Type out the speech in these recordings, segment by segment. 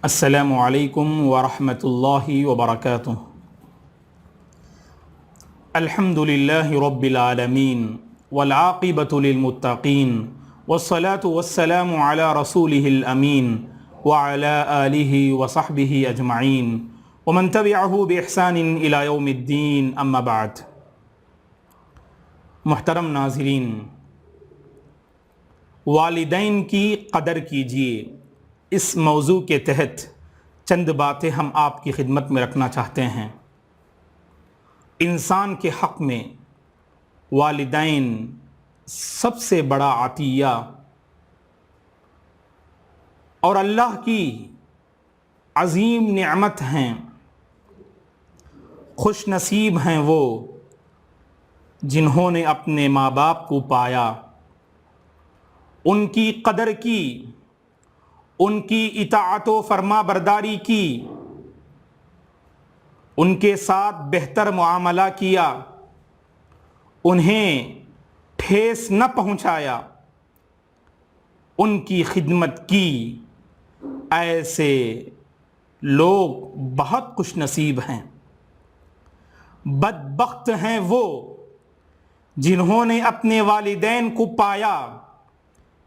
السلام علیکم ورحمۃ اللہ وبرکاتہ۔ الحمد للہ رب العالمین والعاقبۃ للمتقین والصلاة والسلام علی رسولہ الامین وعلی آلہ وصحبہ اجمعین ومن تبعہ بإحسان الی یوم الدین، اما بعد۔ محترم ناظرین، والدین کی قدر کیجیے، اس موضوع کے تحت چند باتیں ہم آپ کی خدمت میں رکھنا چاہتے ہیں۔ انسان کے حق میں والدین سب سے بڑا عطیہ اور اللہ کی عظیم نعمت ہیں۔ خوش نصیب ہیں وہ جنہوں نے اپنے ماں باپ کو پایا، ان کی قدر کی، ان کی اطاعت و فرما برداری کی، ان کے ساتھ بہتر معاملہ کیا، انہیں ٹھیس نہ پہنچایا، ان کی خدمت کی۔ ایسے لوگ بہت خوش نصیب ہیں۔ بدبخت ہیں وہ جنہوں نے اپنے والدین کو پایا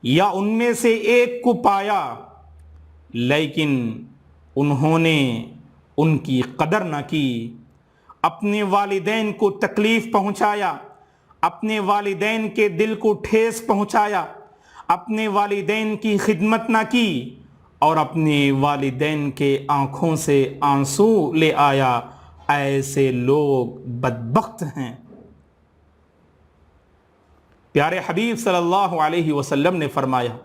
یا ان میں سے ایک کو پایا، لیکن انہوں نے ان کی قدر نہ کی، اپنے والدین کو تکلیف پہنچایا، اپنے والدین کے دل کو ٹھیس پہنچایا، اپنے والدین کی خدمت نہ کی اور اپنے والدین کے آنکھوں سے آنسو لے آیا۔ ایسے لوگ بدبخت ہیں۔ پیارے حبیب صلی اللہ علیہ وسلم نے فرمایا،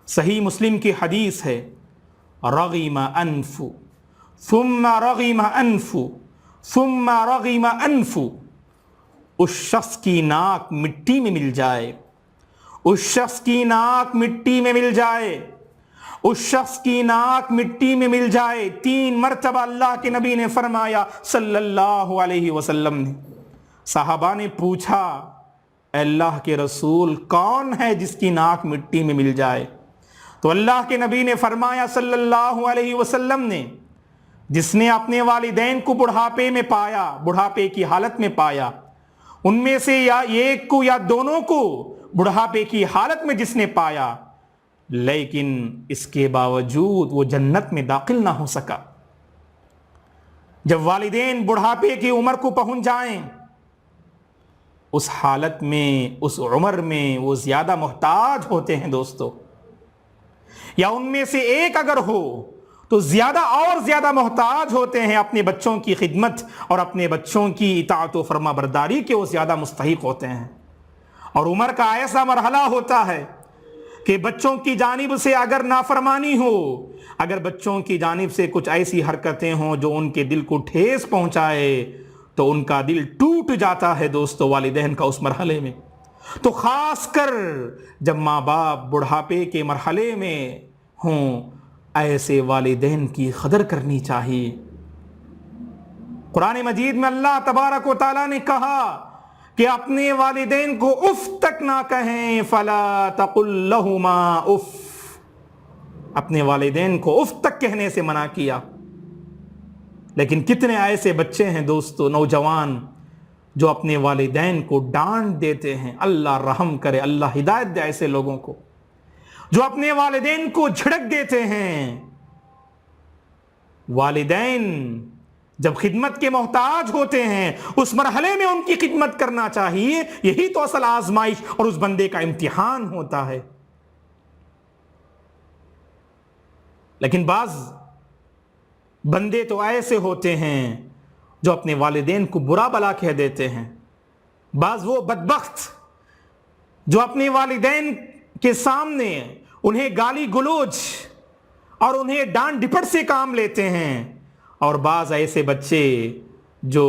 صحیح مسلم کی حدیث ہے، رغم انف ثم رغم انف ثم رغم انف۔ اس شخص کی ناک مٹی میں مل جائے، اس شخص کی ناک مٹی میں مل جائے، اس شخص کی ناک مٹی میں مل جائے۔ 3 مرتبہ اللہ کے نبی نے فرمایا صلی اللہ علیہ وسلم نے۔ صحابہ نے پوچھا، اے اللہ کے رسول، کون ہے جس کی ناک مٹی میں مل جائے؟ تو اللہ کے نبی نے فرمایا صلی اللہ علیہ وسلم نے، جس نے اپنے والدین کو بڑھاپے میں پایا، بڑھاپے کی حالت میں پایا، ان میں سے یا ایک کو یا دونوں کو بڑھاپے کی حالت میں جس نے پایا، لیکن اس کے باوجود وہ جنت میں داخل نہ ہو سکا۔ جب والدین بڑھاپے کی عمر کو پہنچ جائیں، اس حالت میں، اس عمر میں وہ زیادہ محتاج ہوتے ہیں دوستو، یا ان میں سے ایک اگر ہو تو زیادہ اور زیادہ محتاج ہوتے ہیں اپنے بچوں کی خدمت اور اپنے بچوں کی اطاعت و فرما برداری کے، وہ زیادہ مستحق ہوتے ہیں۔ اور عمر کا ایسا مرحلہ ہوتا ہے کہ بچوں کی جانب سے اگر نافرمانی ہو، اگر بچوں کی جانب سے کچھ ایسی حرکتیں ہوں جو ان کے دل کو ٹھیس پہنچائے تو ان کا دل ٹوٹ جاتا ہے دوستو، والدین کا اس مرحلے میں۔ تو خاص کر جب ماں باپ بڑھاپے کے مرحلے میں ہوں، ایسے والدین کی قدر کرنی چاہیے۔ قرآن مجید میں اللہ تبارک و تعالیٰ نے کہا کہ اپنے والدین کو اف تک نہ کہیں، فلا تقل لہما اف۔ اپنے والدین کو اف تک کہنے سے منع کیا۔ لیکن کتنے ایسے بچے ہیں دوستو، نوجوان، جو اپنے والدین کو ڈانٹ دیتے ہیں۔ اللہ رحم کرے، اللہ ہدایت دے ایسے لوگوں کو، جو اپنے والدین کو جھڑک دیتے ہیں۔ والدین جب خدمت کے محتاج ہوتے ہیں، اس مرحلے میں ان کی خدمت کرنا چاہیے۔ یہی تو اصل آزمائش اور اس بندے کا امتحان ہوتا ہے۔ لیکن بعض بندے تو ایسے ہوتے ہیں جو اپنے والدین کو برا بلا کہہ دیتے ہیں۔ بعض وہ بدبخت جو اپنے والدین کے سامنے انہیں گالی گلوچ اور انہیں ڈانٹ ڈپٹ سے کام لیتے ہیں، اور بعض ایسے بچے جو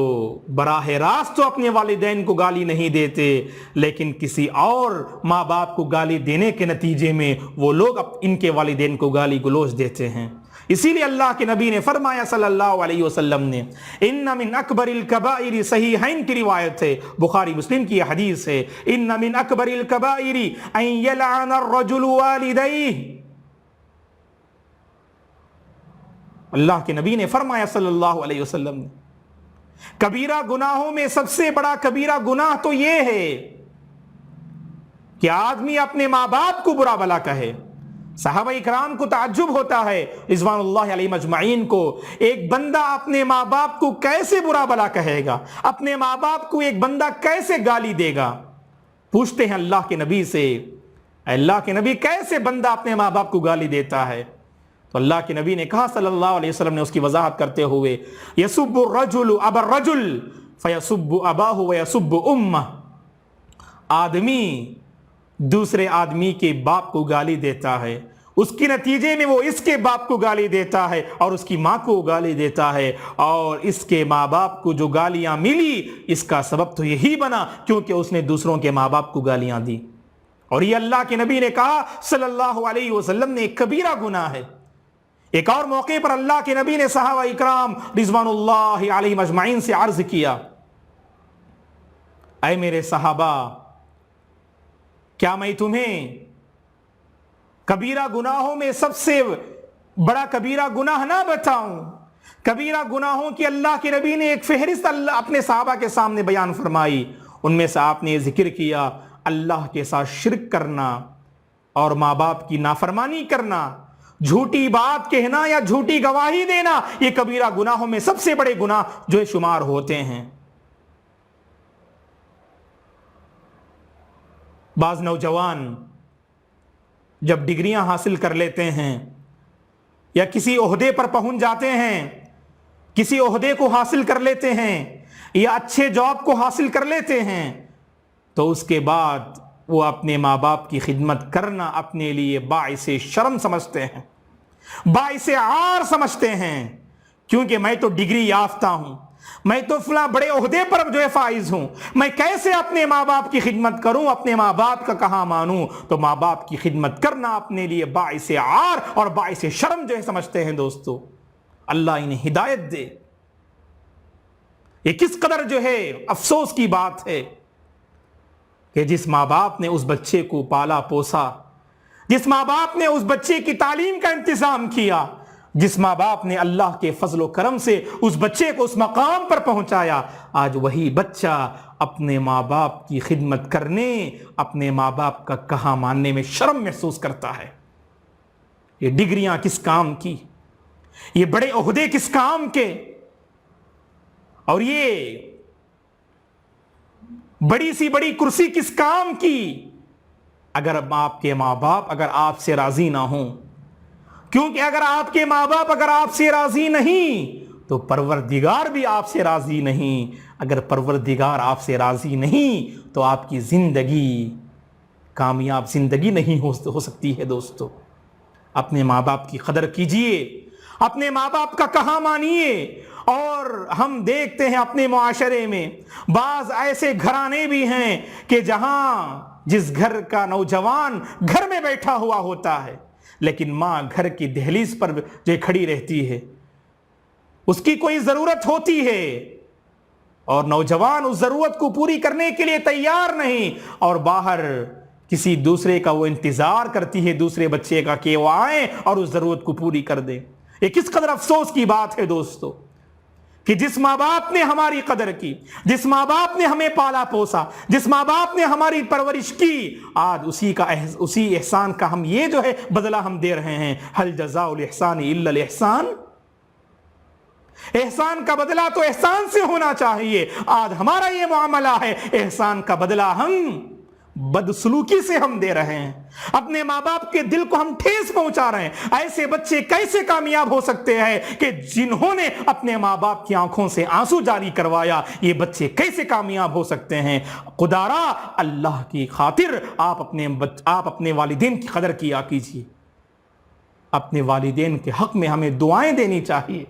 براہ راست تو اپنے والدین کو گالی نہیں دیتے، لیکن کسی اور ماں باپ کو گالی دینے کے نتیجے میں وہ لوگ ان کے والدین کو گالی گلوچ دیتے ہیں۔ اسی لیے اللہ کے نبی نے فرمایا صلی اللہ علیہ وسلم نے، ان من اکبر الکبائر، صحیحین کی روایت ہے، بخاری مسلم کی حدیث ہے، ان من اکبر الکبائر ان یلعن الرجل والدیہ، اللہ کے نبی نے فرمایا صلی اللہ علیہ وسلم نے، کبیرہ گناہوں میں سب سے بڑا کبیرہ گناہ تو یہ ہے کہ آدمی اپنے ماں باپ کو برا بھلا کہے۔ صحابہ اکرام کو تعجب ہوتا ہے رضوان اللہ علیہم اجمعین کو، ایک بندہ اپنے ماں باپ کو کیسے برا بھلا کہے گا، اپنے ماں باپ کو ایک بندہ کیسے گالی دے گا؟ پوچھتے ہیں اللہ کے نبی سے، اے اللہ کے نبی کیسے بندہ اپنے ماں باپ کو گالی دیتا ہے؟ تو اللہ کے نبی نے کہا صلی اللہ علیہ وسلم نے اس کی وضاحت کرتے ہوئے، یسب الرجل ابا الرجل فیسب اباہ ویسب امہ، آدمی دوسرے آدمی کے باپ کو گالی دیتا ہے، اس کے نتیجے میں وہ اس کے باپ کو گالی دیتا ہے اور اس کی ماں کو گالی دیتا ہے، اور اس کے ماں باپ کو جو گالیاں ملی اس کا سبب تو یہی بنا کیونکہ اس نے دوسروں کے ماں باپ کو گالیاں دی۔ اور یہ اللہ کے نبی نے کہا صلی اللہ علیہ وسلم نے ایک کبیرہ گناہ ہے۔ ایک اور موقع پر اللہ کے نبی نے صحابہ اکرام رضوان اللہ علیہم اجمعین سے عرض کیا، اے میرے صحابہ، کیا میں تمہیں کبیرہ گناہوں میں سب سے بڑا کبیرہ گناہ نہ بتاؤں؟ کبیرہ گناہوں کی اللہ کے نبی نے ایک فہرست اپنے صحابہ کے سامنے بیان فرمائی، ان میں سے آپ نے ذکر کیا اللہ کے ساتھ شرک کرنا اور ماں باپ کی نافرمانی کرنا، جھوٹی بات کہنا یا جھوٹی گواہی دینا، یہ کبیرہ گناہوں میں سب سے بڑے گناہ جو شمار ہوتے ہیں۔ بعض نوجوان جب ڈگریاں حاصل کر لیتے ہیں یا کسی عہدے پر پہنچ جاتے ہیں، کسی عہدے کو حاصل کر لیتے ہیں یا اچھے جاب کو حاصل کر لیتے ہیں، تو اس کے بعد وہ اپنے ماں باپ کی خدمت کرنا اپنے لیے باعث شرم سمجھتے ہیں، باعث عار سمجھتے ہیں، کیونکہ میں تو ڈگری یافتہ ہوں، میں تو فلاں بڑے عہدے پر جو ہے فائز ہوں، میں کیسے اپنے ماں باپ کی خدمت کروں، اپنے ماں باپ کا کہاں مانوں؟ تو ماں باپ کی خدمت کرنا اپنے لیے باعث عار اور باعث شرم جو ہے سمجھتے ہیں۔ دوستو اللہ انہیں ہدایت دے۔ یہ کس قدر جو ہے افسوس کی بات ہے کہ جس ماں باپ نے اس بچے کو پالا پوسا، جس ماں باپ نے اس بچے کی تعلیم کا انتظام کیا، جس ماں باپ نے اللہ کے فضل و کرم سے اس بچے کو اس مقام پر پہنچایا، آج وہی بچہ اپنے ماں باپ کی خدمت کرنے، اپنے ماں باپ کا کہا ماننے میں شرم محسوس کرتا ہے۔ یہ ڈگریاں کس کام کی، یہ بڑے عہدے کس کام کے، اور یہ بڑی سی بڑی کرسی کس کام کی، اگر آپ کے ماں باپ اگر آپ سے راضی نہ ہوں؟ کیونکہ اگر آپ کے ماں باپ اگر آپ سے راضی نہیں تو پروردگار بھی آپ سے راضی نہیں، اگر پروردگار آپ سے راضی نہیں تو آپ کی زندگی کامیاب زندگی نہیں ہو سکتی ہے۔ دوستو اپنے ماں باپ کی قدر کیجئے، اپنے ماں باپ کا کہا مانیے۔ اور ہم دیکھتے ہیں اپنے معاشرے میں بعض ایسے گھرانے بھی ہیں کہ جہاں جس گھر کا نوجوان گھر میں بیٹھا ہوا ہوتا ہے لیکن ماں گھر کی دہلیز پر جو کھڑی رہتی ہے، اس کی کوئی ضرورت ہوتی ہے اور نوجوان اس ضرورت کو پوری کرنے کے لیے تیار نہیں، اور باہر کسی دوسرے کا وہ انتظار کرتی ہے، دوسرے بچے کا، کہ وہ آئیں اور اس ضرورت کو پوری کر دیں۔ یہ کس قدر افسوس کی بات ہے دوستو کہ جس ماں باپ نے ہماری قدر کی، جس ماں باپ نے ہمیں پالا پوسا، جس ماں باپ نے ہماری پرورش کی، آج اسی احسان کا ہم یہ جو ہے بدلہ ہم دے رہے ہیں۔ هل جزاء الاحسان الا الاحسان، احسان کا بدلہ تو احسان سے ہونا چاہیے، آج ہمارا یہ معاملہ ہے احسان کا بدلہ ہم بدسلوکی سے ہم دے رہے ہیں، اپنے ماں باپ کے دل کو ہم ٹھیس پہنچا رہے ہیں۔ ایسے بچے کیسے کامیاب ہو سکتے ہیں کہ جنہوں نے اپنے ماں باپ کی آنکھوں سے آنسو جاری کروایا، یہ بچے کیسے کامیاب ہو سکتے ہیں؟ خدارا اللہ کی خاطر آپ اپنے والدین کی قدر کیا کیجیے، اپنے والدین کے حق میں ہمیں دعائیں دینی چاہیے،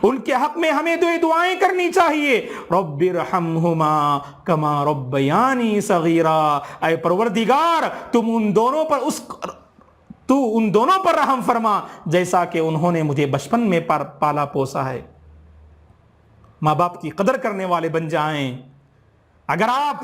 ان کے حق میں ہمیں دعائیں کرنی چاہیے۔ رب ارحمہما کما ربیانی صغیرا، اے پروردگار ان دونوں پر رحم فرما جیسا کہ انہوں نے مجھے بچپن میں پالا پوسا ہے۔ ماں باپ کی قدر کرنے والے بن جائیں۔ اگر آپ